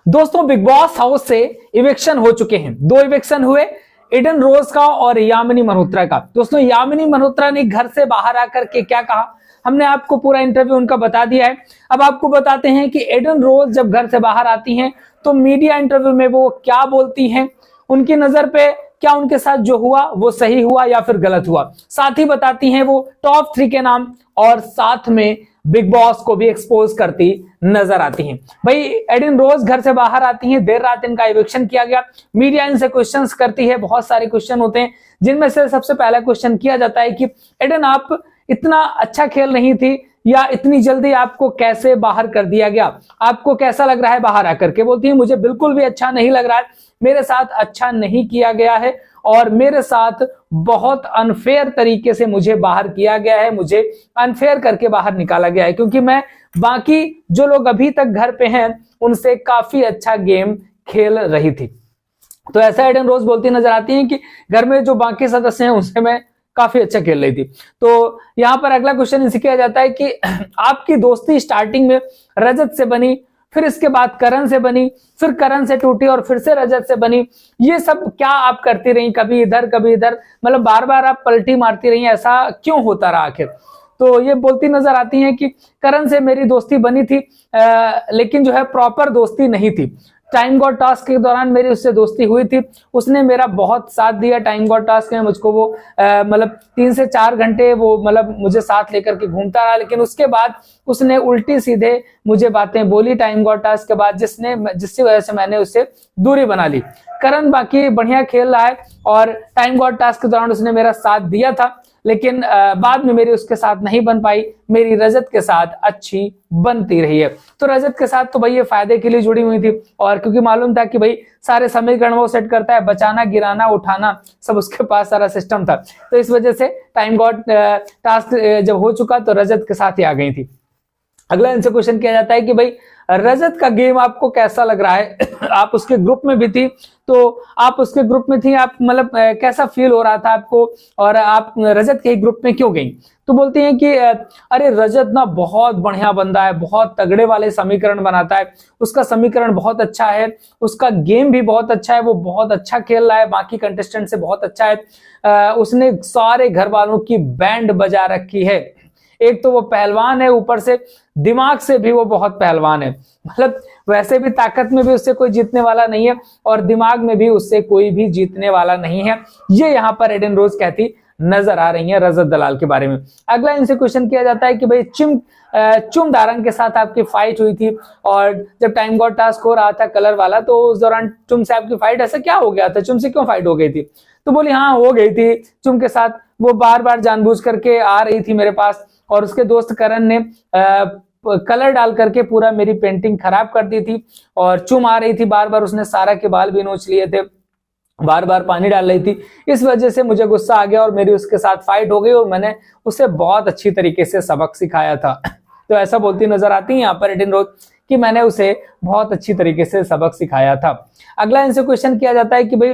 दोस्तों big boss house से eviction हो चुके हैं। दो इविक्शन हुए, एडन रोज का और यामिनी मल्होत्रा का। दोस्तों यामिनी मल्होत्रा ने घर से बाहर आकर के क्या कहा, हमने आपको पूरा इंटरव्यू उनका बता दिया है। अब आपको बताते हैं कि एडन रोज जब घर से बाहर आती हैं तो मीडिया इंटरव्यू में वो क्या बोलती हैं, उनकी नजर पे क्या उनके साथ जो हुआ वो सही हुआ या फिर गलत हुआ। साथ ही बताती हैं वो टॉप 3 के नाम और साथ में बिग बॉस को भी एक्सपोज करती नजर आती हैं। भाई एडन रोज घर से बाहर आती हैं, देर रात इनका इविक्शन किया गया। मीडिया इनसे क्वेश्चंस करती है, बहुत सारे क्वेश्चन होते हैं जिनमें से सबसे पहला क्वेश्चन किया जाता है कि एडन आप इतना अच्छा खेल रही थी या इतनी जल्दी आपको कैसे बाहर कर दिया गया, आपको कैसा लग रहा है बाहर आकर के। बोलती है मुझे बिल्कुल भी अच्छा नहीं लग रहा है, मेरे साथ अच्छा नहीं किया गया है और मेरे साथ बहुत अनफेयर तरीके से मुझे बाहर किया गया है, मुझे अनफेयर करके बाहर निकाला गया है, क्योंकि मैं बाकी जो लोग अभी तक घर पे हैं उनसे काफी अच्छा गेम खेल रही थी। तो ऐसा एडन रोज बोलती नजर आती है कि घर में जो बाकी सदस्य हैं उनसे मैं काफी अच्छा खेल रही थी। तो यहां पर अगला क्वेश्चन इनसे किया जाता है कि आपकी दोस्ती स्टार्टिंग में रजत से बनी, फिर इसके बाद करण से बनी, फिर करण से टूटी और फिर से रजत से बनी, ये सब क्या आप करती रही, कभी इधर कभी इधर, मतलब बार बार आप पलटी मारती रही, ऐसा क्यों होता रहा आखिर। तो ये बोलती नजर आती हैं कि करण से मेरी दोस्ती बनी थी लेकिन जो है प्रॉपर दोस्ती नहीं थी। टाइम गॉड टास्क के दौरान मेरी उससे दोस्ती हुई थी, उसने मेरा बहुत साथ दिया। टाइम गॉड टास्क में मुझको वो मतलब 3 से 4 घंटे वो मतलब मुझे साथ लेकर के घूमता रहा, लेकिन उसके बाद उसने उल्टी सीधे मुझे बातें बोली टाइम गॉड टास्क के बाद, जिसकी वजह से मैंने उससे दूरी बना ली। करण बाकी बढ़िया खेल रहा है और टाइम गॉड टास्क के दौरान उसने मेरा साथ दिया था, लेकिन बाद में मेरी उसके साथ नहीं बन पाई, मेरी रजत के साथ अच्छी बनती रही है। तो रजत के साथ तो भाई ये फायदे के लिए जुड़ी हुई थी और क्योंकि मालूम था कि भाई सारे समीकरण वो सेट करता है, बचाना गिराना उठाना सब उसके पास सारा सिस्टम था, तो इस वजह से टाइम गॉड टास्क जब हो चुका तो रजत के साथ ही आ गई थी। अगला इनसे क्वेश्चन किया जाता है कि भाई रजत का गेम आपको कैसा लग रहा है आप उसके ग्रुप में भी थी, तो आप उसके ग्रुप में थी, आप मतलब कैसा फील हो रहा था आपको और आप रजत के ग्रुप में क्यों गई। तो बोलती हैं कि अरे रजत ना बहुत बढ़िया बंदा है, बहुत तगड़े वाले समीकरण बनाता है, उसका समीकरण बहुत अच्छा है, उसका गेम भी बहुत अच्छा है, वो बहुत अच्छा खेल रहा है, बाकी कंटेस्टेंट से बहुत अच्छा है, उसने सारे घर वालों की बैंड बजा रखी है। एक तो वो पहलवान है, ऊपर से दिमाग से भी वो बहुत पहलवान है, मतलब वैसे भी ताकत में भी उससे कोई जीतने वाला नहीं है और दिमाग में भी उससे कोई भी जीतने वाला नहीं है। ये यहाँ पर एडन रोज कहती नजर आ रही है रजत दलाल के बारे में। अगला इनसे क्वेश्चन किया जाता है कि भाई चुम दारंग के साथ आपकी फाइट हुई थी और जब टाइम गॉड टास्क हो रहा था कलर वाला, तो उस दौरान चुम से आपकी फाइट, ऐसा क्या हो गया था, चुम से क्यों फाइट हो गई थी। तो बोली हाँ हो गई थी चुम के साथ, वो बार बार जानबूझ करके आ रही थी मेरे पास और उसके दोस्त करण ने कलर डाल करके पूरा मेरी पेंटिंग खराब कर दी थी और चुम आ रही थी बार बार, उसने सारा के बाल भी नोच लिए थे, बार बार पानी डाल रही थी, इस वजह से मुझे गुस्सा आ गया और मेरी उसके साथ फाइट हो गई और मैंने उसे बहुत अच्छी तरीके से सबक सिखाया था। तो ऐसा बोलती नजर आती है यहाँ पर एडन रोज कि मैंने उसे बहुत अच्छी तरीके से सबक सिखाया था। अगला इनसे क्वेश्चन किया जाता है कि भाई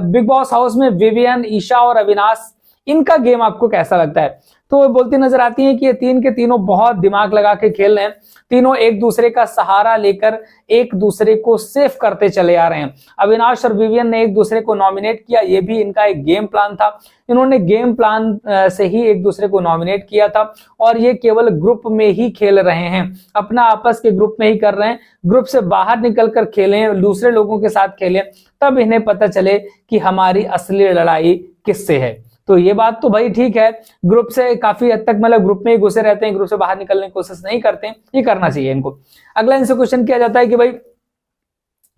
बिग बॉस हाउस में विवियन, ईशा और अविनाश, इनका गेम आपको कैसा लगता है। तो वो बोलती नजर आती है कि ये तीन के तीनों बहुत दिमाग लगा के खेल रहे हैं, तीनों एक दूसरे का सहारा लेकर एक दूसरे को सेफ करते चले आ रहे हैं। अविनाश और विवियन ने एक दूसरे को नॉमिनेट किया, ये भी इनका एक गेम प्लान था, इन्होंने गेम प्लान से ही एक दूसरे को नॉमिनेट किया था और ये केवल ग्रुप में ही खेल रहे हैं, अपना आपस के ग्रुप में ही कर रहे हैं, ग्रुप से बाहर निकल कर खेलें, दूसरे लोगों के साथ खेलें, तब इन्हें पता चले कि हमारी असली लड़ाई किससे है। तो ये बात तो भाई ठीक है, ग्रुप से काफी हद तक मतलब ग्रुप में ही घुसे रहते हैं, ग्रुप से बाहर निकलने की कोशिश नहीं करते, ये करना चाहिए इनको। अगला इनसे क्वेश्चन किया जाता है कि भाई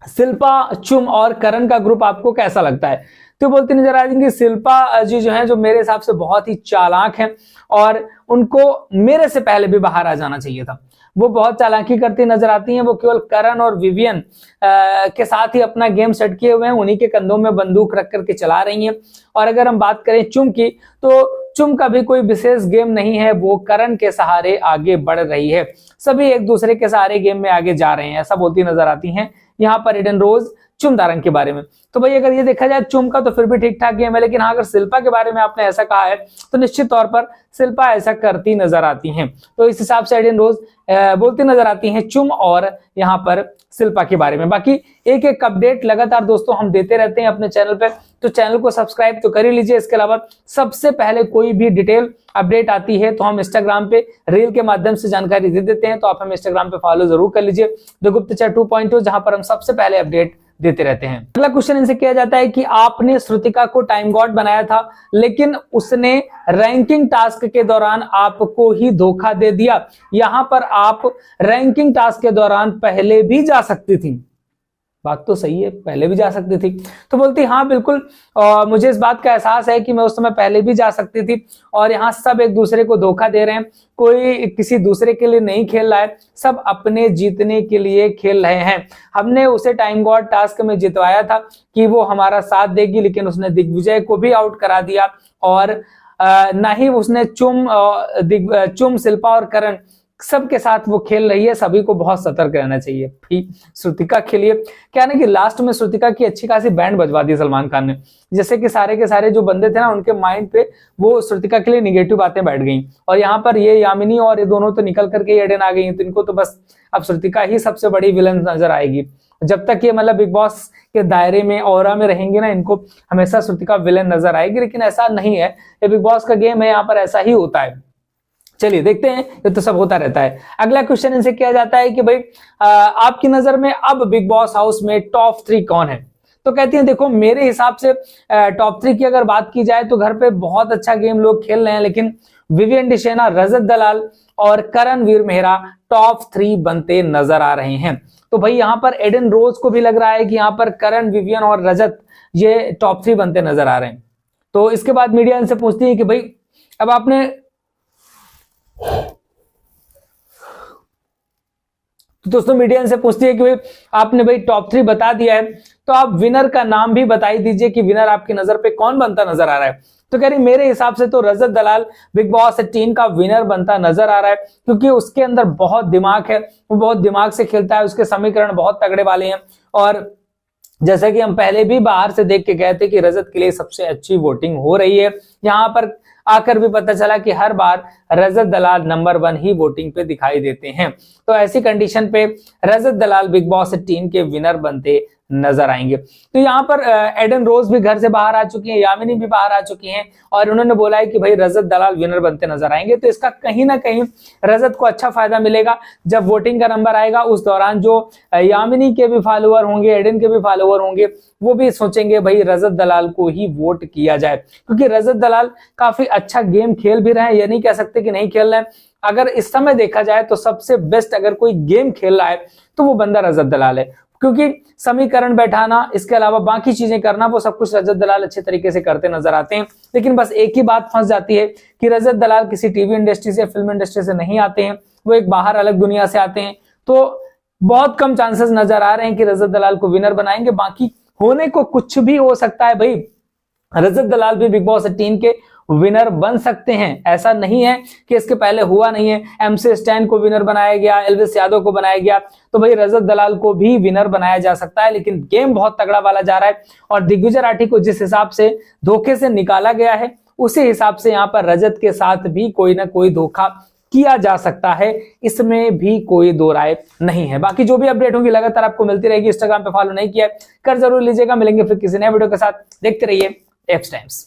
शिल्पा, चुम और करण का ग्रुप आपको कैसा लगता है। तो बोलती नजर आ जाएंगी शिल्पा जी जो है, जो मेरे हिसाब से बहुत ही चालाक हैं और उनको मेरे से पहले भी बाहर आ जाना चाहिए था, वो बहुत चालाकी करती नजर आती हैं, वो केवल करण और विवियन के साथ ही अपना गेम सेट किए हुए हैं, उन्हीं के कंधों में बंदूक रख करके चला रही हैं। और अगर हम बात करें चुम की, तो चुम का भी कोई विशेष गेम नहीं है, वो करण के सहारे आगे बढ़ रही है, सभी एक दूसरे के सहारे गेम में आगे जा रहे हैं, ऐसा बोलती नजर आती हैं यहाँ पर एडन रोज चुम दारंग के बारे में। तो भाई अगर ये देखा जाए चुम का तो फिर भी ठीक ठाक गेम है, लेकिन हाँ अगर शिल्पा के बारे में आपने ऐसा कहा है तो निश्चित तौर पर शिल्पा ऐसा करती नजर आती हैं। तो इस हिसाब से एडेन रोज बोलती नजर आती हैं चुम और यहाँ पर शिल्पा के बारे में। बाकी एक एक अपडेट लगातार दोस्तों हम देते रहते हैं अपने चैनल पे, तो चैनल को सब्सक्राइब तो कर ही लीजिए। इसके अलावा सबसे पहले कोई भी डिटेल अपडेट आती है तो हम इंस्टाग्राम पे रील के माध्यम से जानकारी दे देते हैं, तो आप हम इंस्टाग्राम पे फॉलो जरूर कर लीजिए द गुप्तचर 2.0, जहां पर हम सबसे पहले अपडेट देते रहते हैं। अगला क्वेश्चन इनसे किया जाता है कि आपने श्रुतिका को टाइम गॉड बनाया था, लेकिन उसने रैंकिंग टास्क के दौरान आपको ही धोखा दे दिया। यहां पर आप रैंकिंग टास्क के दौरान पहले भी जा सकती थी। बात तो सही है, पहले भी जा सकती थी। तो बोलती हाँ बिल्कुल, मुझे इस बात का एहसास है कि मैं उस समय पहले भी जा सकती थी, और यहाँ सब एक दूसरे को धोखा दे रहे हैं, कोई किसी दूसरे के लिए नहीं खेल रहा है, सब अपने जीतने के लिए खेल रहे हैं। हमने उसे टाइम गॉड टास्क में जितवाया था कि वो हमारा साथ देगी, लेकिन उसने दिग्विजय को भी आउट करा दिया, और ना ही उसने चुम शिल्पा और करण सबके साथ वो खेल रही है। सभी को बहुत सतर्क रहना चाहिए। श्रुतिका के लिए क्या ना कि लास्ट में श्रुतिका की अच्छी खासी बैंड बजवा दी सलमान खान ने, जैसे कि सारे के सारे जो बंदे थे ना उनके माइंड पे वो श्रुतिका के लिए निगेटिव बातें बैठ गई, और यहाँ पर ये यामिनी और ये दोनों तो निकल करके एडेन आ गई, तो इनको तो बस अब श्रुतिका ही सबसे बड़ी विलन नजर आएगी। जब तक ये मतलब बिग बॉस के दायरे में ऑरा में रहेंगे ना, इनको हमेशा श्रुतिका विलन नजर आएगी, लेकिन ऐसा नहीं है, ये बिग बॉस का गेम है, यहाँ पर ऐसा ही होता है। चलिए देखते हैं, ये तो सब होता रहता है। अगला क्वेश्चन इनसे किया जाता है कि भाई आपकी नजर में अब बिग बॉस हाउस में टॉप 3 कौन है? तो कहती हैं देखो मेरे हिसाब से टॉप 3 की अगर बात की जाए तो घर पे बहुत अच्छा गेम लोग खेल रहे हैं, लेकिन विवियन डिशेना, रजत दलाल और करणवीर मेहरा टॉप 3 बनते नजर आ रहे हैं। तो भाई यहाँ पर एडेन रोज को भी लग रहा है कि यहाँ पर करण, विवियन और रजत ये टॉप 3 बनते नजर आ रहे हैं। तो इसके बाद मीडिया इनसे पूछती है कि भाई अब आपने तो दोस्तों मीडिया इनसे पूछती है कि भाई आपने भाई टॉप 3 बता दिया है, तो आप विनर का नाम भी बता ही दीजिए कि विनर आपकी नजर पे कौन बनता नजर आ रहा है। तो कह रही मेरे हिसाब से तो रजत दलाल बिग बॉस 18 का विनर बनता नजर आ रहा है, क्योंकि उसके अंदर बहुत दिमाग है, वो बहुत दिमाग से खेलता है, उसके समीकरण बहुत तगड़े वाले हैं। और जैसा कि हम पहले भी बाहर से देख के गए थे कि रजत के लिए सबसे अच्छी वोटिंग हो रही है, यहाँ पर आकर भी पता चला कि हर बार रजत दलाल नंबर 1 ही वोटिंग पे दिखाई देते हैं। तो ऐसी कंडीशन पे रजत दलाल बिग बॉस 18 के विनर बनते नजर आएंगे। तो यहाँ पर एडेन रोज भी घर से बाहर आ चुकी हैं, यामिनी भी बाहर आ चुकी हैं, और उन्होंने बोला है कि भाई रजत दलाल विनर बनते नजर आएंगे। तो इसका कहीं ना कहीं रजत को अच्छा फायदा मिलेगा। जब वोटिंग का नंबर आएगा उस दौरान जो यामिनी के भी फॉलोअर होंगे, एडेन के भी फॉलोअर होंगे, वो भी सोचेंगे भाई रजत दलाल को ही वोट किया जाए, क्योंकि रजत दलाल काफी अच्छा गेम खेल भी रहे हैं, ये नहीं कह सकते कि नहीं खेल रहे हैं। अगर इस समय देखा जाए तो सबसे बेस्ट अगर कोई गेम खेल रहा है तो वो बंदा रजत दलाल है, क्योंकि समीकरण बैठाना, इसके अलावा बाकी चीजें करना, वो सब कुछ रजत दलाल अच्छे तरीके से करते नजर आते हैं। लेकिन बस एक ही बात फंस जाती है कि रजत दलाल किसी टीवी इंडस्ट्री से, फिल्म इंडस्ट्री से नहीं आते हैं, वो एक बाहर अलग दुनिया से आते हैं। तो बहुत कम चांसेस नजर आ रहे हैं कि रजत दलाल को विनर बनाएंगे। बाकी होने को कुछ भी हो सकता है भाई, रजत दलाल भी बिग बॉस 18 के विनर बन सकते हैं, ऐसा नहीं है कि इसके पहले हुआ नहीं है। MC स्टैन को विनर बनाया गया, एल्विस यादव को बनाया गया, तो भाई रजत दलाल को भी विनर बनाया जा सकता है। लेकिन गेम बहुत तगड़ा वाला जा रहा है, और दिग्विजय राठी को जिस हिसाब से धोखे से निकाला गया है उसी हिसाब से यहाँ पर रजत के साथ भी कोई ना कोई धोखा किया जा सकता है, इसमें भी कोई दो राय नहीं है। बाकी जो भी अपडेट होंगी लगातार आपको मिलती रहेगी। इंस्टाग्राम पे फॉलो नहीं किया कर जरूर लीजिएगा। मिलेंगे फिर किसी नए वीडियो के साथ, देखते रहिए एप्स टाइम्स।